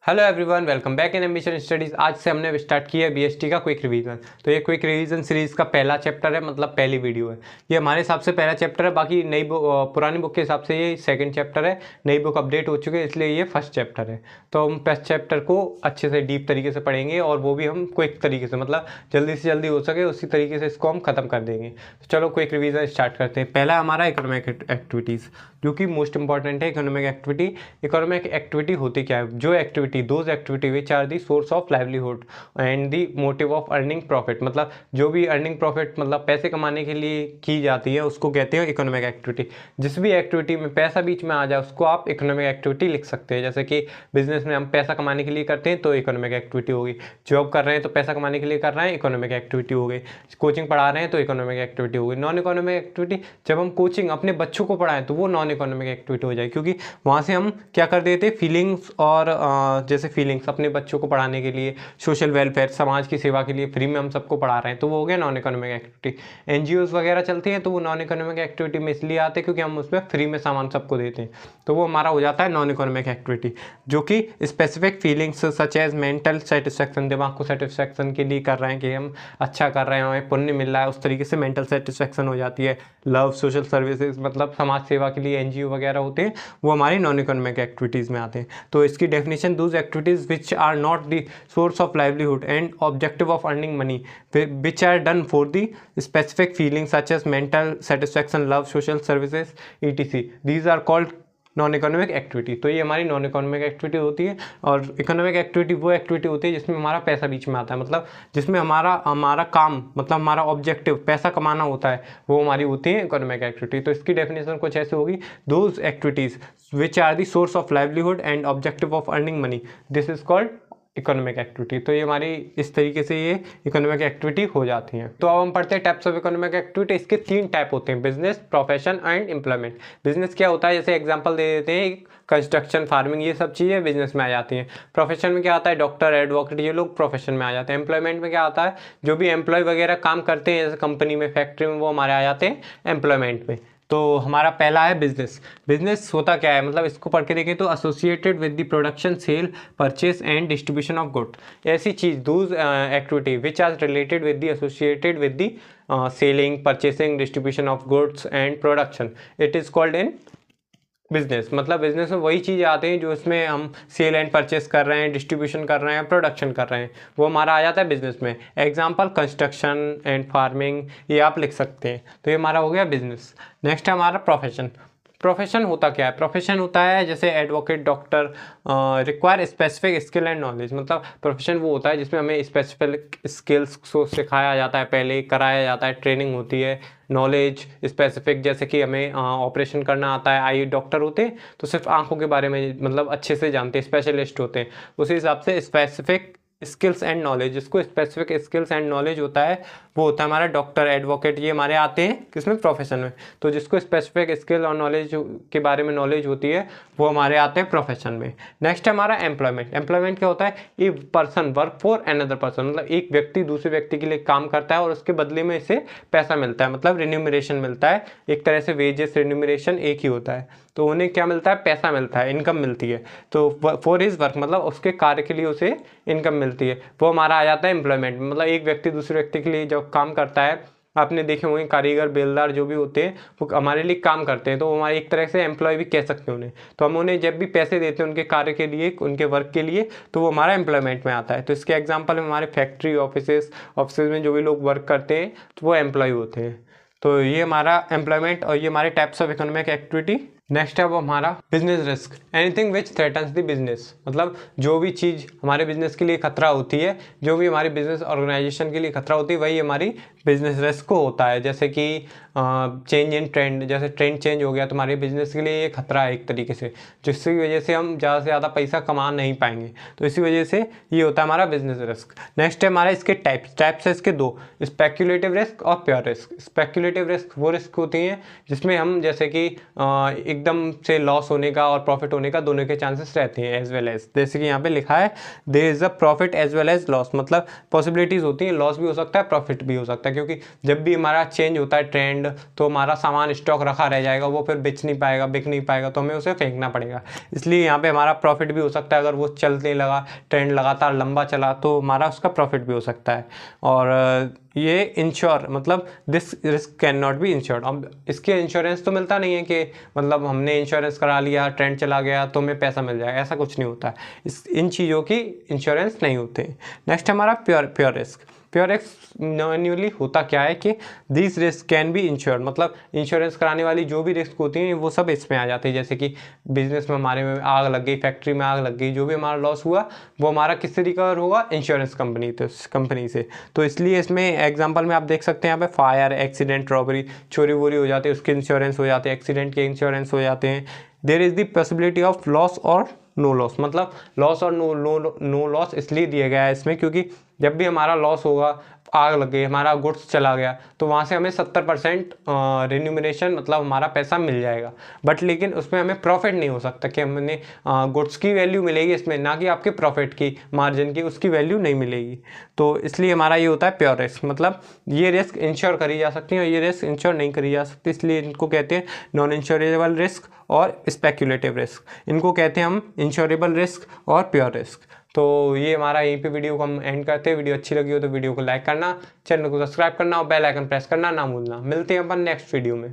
Hello everyone, welcome back in ambition studies. आज से हमने स्टार्ट किया है बीएसटी का क्विक रिवीजन। तो ये क्विक रिवीजन सीरीज़ का पहला चैप्टर है, मतलब पहली वीडियो है। ये हमारे हिसाब से पहला चैप्टर है, बाकी नई पुरानी बुक के हिसाब से ये सेकंड चैप्टर है। नई बुक अपडेट हो चुकी है, इसलिए ये फर्स्ट चैप्टर है। तो हम फर्स्ट चैप्टर को अच्छे से डीप तरीके से पढ़ेंगे और वो भी हम क्विक तरीके से, मतलब जल्दी से जल्दी हो सके उसी तरीके से इसको हम ख़त्म कर देंगे। तो चलो क्विक रिवीजन स्टार्ट करते हैं। पहला हमारा इकोनॉमिक एक्टिविटीज़, जो कि मोस्ट इंपॉर्टेंट है। इकोनॉमिक एक्टिविटी, इकोनॉमिक एक्टिविटी होती क्या है? जो activity, those activity which are the source of livelihood and the motive of earning profit, मतलब जो भी अर्निंग प्रॉफिट मतलब पैसे कमाने के लिए की जाती है उसको कहते हैं इकोनॉमिक एक्टिविटी। जिस भी एक्टिविटी में पैसा बीच में आ जाए उसको आप इकोनॉमिक एक्टिविटी लिख सकते हैं। जैसे कि बिजनेस में हम पैसा कमाने के लिए करते हैं तो इकोनॉमिक एक्टिविटी होगी। जॉब कर रहे हैं तो पैसा कमाने के लिए कर रहे हैं, इकोनॉमिक एक्टिविटी हो गई। कोचिंग पढ़ा रहे हैं तो इकोनॉमिक एक्टिविटी होगी। नॉन इकोनॉमिक एक्टिविटी, जब हम कोचिंग अपने बच्चों को पढ़ाएं तो वो नॉन इकोनॉमिक एक्टिविटी हो जाए, क्योंकि वहाँ से हम क्या कर देते, फीलिंग्स और जैसे फीलिंग्स अपने बच्चों को पढ़ाने के लिए, सोशल वेलफेयर, समाज की सेवा के लिए फ्री में हम सबको पढ़ा रहे हैं, तो वो हो गया नॉन इकोनॉमिक एक्टिविटी। एनजीओज वगैरह चलती हैं तो वो नॉन इकोनॉमिक एक्टिविटी में इसलिए आते हैं क्योंकि हम उसमें फ्री में सामान सबको देते हैं, तो वो हमारा हो जाता है नॉन इकोनॉमिक एक्टिविटी। जो कि specific feelings such as mental satisfaction, दिमाग को सेटिस्फैक्शन के लिए कर रहे हैं कि हम अच्छा कर रहे हैं, हमें पुण्य मिल रहा है, उस तरीके से मेंटल सेटिस्फैक्शन हो जाती है। लव, सोशल सर्विसेज, मतलब समाज सेवा के लिए एनजीओ वगैरह होते हैं, वो हमारी नॉन इकोनॉमिक एक्टिविटीज़ में आते हैं। तो इसकी definition, those activities which are not the source of livelihood and objective of earning money which are done for the specific feelings such as mental satisfaction, love, social services etc, these are called non economic activity. तो ये हमारी non economic activity होती है। और economic activity वो activity होती है जिसमें हमारा पैसा बीच में आता है, मतलब जिसमें हमारा काम, मतलब हमारा ऑब्जेक्टिव पैसा कमाना होता है, वो हमारी होती है इकोनॉमिक एक्टिविटी। तो इसकी डेफिनेशन कुछ ऐसे होगी, those activities which are the source of livelihood and objective of earning money, this is called economic activity. तो ये हमारी इस तरीके से ये इकोनॉमिक एक्टिविटी हो जाती हैं। तो अब हम पढ़ते हैं टाइप्स ऑफ इकोनॉमिक एक्टिविटी। इसके 3 टाइप होते हैं, business, profession and employment. Business क्या होता है, जैसे एग्जांपल दे देते हैं, कंस्ट्रक्शन, फार्मिंग, ये सब चीज़ें बिजनेस में आ जाती हैं। प्रोफेशन में क्या आता है, डॉक्टर, एडवोकेट, ये लोग प्रोफेशन में आ जाते हैं। एम्प्लॉयमेंट में क्या आता है, जो भी एम्प्लॉय वगैरह काम करते हैं जैसे कंपनी में, फैक्ट्री में, वो हमारे आ जाते हैं एम्प्लॉयमेंट में। तो हमारा पहला है बिजनेस। बिजनेस होता क्या है, मतलब इसको पढ़ के देखें तो associated with the production, sale, purchase and distribution of good. ऐसी चीज़, those activity which are related with the associated with the selling, purchasing, distribution of goods and production, it is called in business. मतलब business में वही चीज़ आते हैं जो इसमें हम सेल एंड परचेस कर रहे हैं, डिस्ट्रीब्यूशन कर रहे हैं, प्रोडक्शन कर रहे हैं, वो हमारा आ जाता है बिजनेस में। एग्जांपल कंस्ट्रक्शन एंड फार्मिंग, ये आप लिख सकते हैं। तो ये हमारा हो गया बिजनेस। नेक्स्ट है हमारा प्रोफेशन। प्रोफेशन होता क्या है, प्रोफेशन होता है जैसे advocate, doctor, require specific skill and knowledge. मतलब प्रोफेशन वो होता है जिसमें हमें स्पेसिफिक स्किल्स को सिखाया जाता है, पहले कराया जाता है, ट्रेनिंग होती है। नॉलेज स्पेसिफिक, जैसे कि हमें ऑपरेशन करना आता है, आई डॉक्टर होते हैं तो सिर्फ आंखों के बारे में मतलब अच्छे से जानते हैं, स्पेशलिस्ट होते हैं। उसी हिसाब से स्पेसिफिक स्किल्स एंड नॉलेज, जिसको स्पेसिफिक स्किल्स एंड नॉलेज होता है वो होता है हमारा डॉक्टर, एडवोकेट, ये हमारे आते हैं किसमें, प्रोफेशन में। तो जिसको स्पेसिफिक स्किल और नॉलेज के बारे में नॉलेज होती है वो हमारे आते हैं प्रोफेशन में। नेक्स्ट है हमारा एम्प्लॉयमेंट। एम्प्लॉयमेंट क्या होता है, a person work for another person, मतलब एक व्यक्ति दूसरे व्यक्ति के लिए काम करता है और उसके बदले में इसे पैसा मिलता है, मतलब रिन्यूमरेशन मिलता है। एक तरह से वेजेस, रिन्यूमरेशन एक ही होता है। तो उन्हें क्या मिलता है, पैसा मिलता है, इनकम मिलती है। तो फॉर हिज वर्क, मतलब उसके कार्य के लिए उसे इनकम मिलती है, वो हमारा आ जाता है एम्प्लॉयमेंट। मतलब एक व्यक्ति दूसरे व्यक्ति के लिए जब काम करता है, आपने देखे होंगे कारीगर, बेलदार जो भी होते हैं वो हमारे लिए काम करते हैं, तो हमारे एक तरह से एम्प्लॉय भी कह सकते हैं उन्हें। तो हम उन्हें जब भी पैसे देते हैं उनके कार्य के लिए, उनके वर्क के लिए, तो वो हमारा एम्प्लॉयमेंट में आता है। तो इसके एग्जांपल हमारे फैक्ट्री, ऑफिस में जो भी लोग वर्क करते हैं तो वो एम्प्लॉय होते हैं। तो ये हमारा एम्प्लॉयमेंट और ये हमारे types of economic activity. Next है वो हमारा business risk. Anything which threatens the business, मतलब जो भी चीज़ हमारे बिजनेस के लिए खतरा होती है, जो भी हमारी बिजनेस ऑर्गेनाइजेशन के लिए खतरा होती है, वही हमारी बिजनेस रिस्क को होता है। जैसे कि चेंज इन ट्रेंड, जैसे ट्रेंड चेंज हो गया तो हमारे बिजनेस के लिए ये खतरा है एक तरीके से, जिसकी वजह से हम ज़्यादा से ज़्यादा पैसा कमा नहीं पाएंगे। तो इसी वजह से ये होता है हमारा बिजनेस रिस्क। नेक्स्ट है हमारा इसके टाइप्स है इसके 2, स्पेक्यूलेटिव रिस्क और प्योर रिस्क। स्पेक्यूलेटिव रिस्क वो रिस्क होती हैं जिसमें हम जैसे कि एकदम से लॉस होने का और प्रॉफिट होने का दोनों के चांसेस रहते हैं, एज वेल एज, जैसे कि यहाँ पे लिखा है there is a profit as well as loss, मतलब पॉसिबिलिटीज होती हैं, लॉस भी हो सकता है, प्रॉफिट भी हो सकता है, क्योंकि जब भी हमारा चेंज होता है ट्रेंड, एंड तो हमारा सामान स्टॉक रखा रह जाएगा, वो फिर बिक नहीं पाएगा, तो हमें उसे फेंकना पड़ेगा। इसलिए यहाँ पे हमारा प्रॉफिट भी हो सकता है, अगर वो चलने लगा, ट्रेंड लगातार लंबा चला तो हमारा उसका प्रॉफिट भी हो सकता है। और ये इंश्योर मतलब this risk can not be insured. अब इसके इंश्योरेंस तो मिलता नहीं है कि मतलब हमने इंश्योरेंस करा लिया, ट्रेंड चला गया तो हमें पैसा मिल जाएगा, ऐसा कुछ नहीं होता है। इन चीज़ों की इंश्योरेंस नहीं होते। नेक्स्ट हमारा pure risk. Pure risk manually होता क्या है कि this risk can be insured, मतलब इंश्योरेंस कराने वाली जो भी रिस्क होती हैं वो सब इसमें आ जाती है। जैसे कि बिजनेस में हमारे में आग लग गई, फैक्ट्री में आग लग गई, जो भी हमारा लॉस हुआ वो हमारा किससे रिकवर होगा, इंश्योरेंस कंपनी से। तो इसलिए इसमें एग्जांपल में आप देख सकते हैं यहाँ पे फायर, एक्सीडेंट, रॉबरी, चोरी वोरी हो जाती है उसके इंश्योरेंस हो जाते हैं, एक्सीडेंट के इंश्योरेंस हो जाते हैं। There is the possibility of loss और नो लॉस, मतलब लॉस और नो लॉस इसलिए दिया गया है इसमें क्योंकि जब भी हमारा लॉस होगा, आग लग गई, हमारा गुड्स चला गया, तो वहाँ से हमें 70% रिन्यूमरेशन मतलब हमारा पैसा मिल जाएगा। बट लेकिन उसमें हमें प्रॉफिट नहीं हो सकता कि हमने गुड्स की वैल्यू मिलेगी इसमें, ना कि आपके प्रॉफिट की, मार्जिन की, उसकी वैल्यू नहीं मिलेगी। तो इसलिए हमारा ये होता है प्योर रिस्क, मतलब ये रिस्क इंश्योर करी जा सकती है और ये रिस्क इंश्योर नहीं करी जा सकती, इसलिए इनको कहते हैं नॉन इंश्योरेबल रिस्क और स्पेक्यूलेटिव रिस्क। इनको कहते हैं हम इंश्योरेबल रिस्क और प्योर रिस्क। तो ये हमारा यहीं पे वीडियो को हम एंड करते हैं। वीडियो अच्छी लगी हो तो वीडियो को लाइक करना, चैनल को सब्सक्राइब करना और बेल आइकन प्रेस करना ना भूलना। मिलते हैं अपन नेक्स्ट वीडियो में।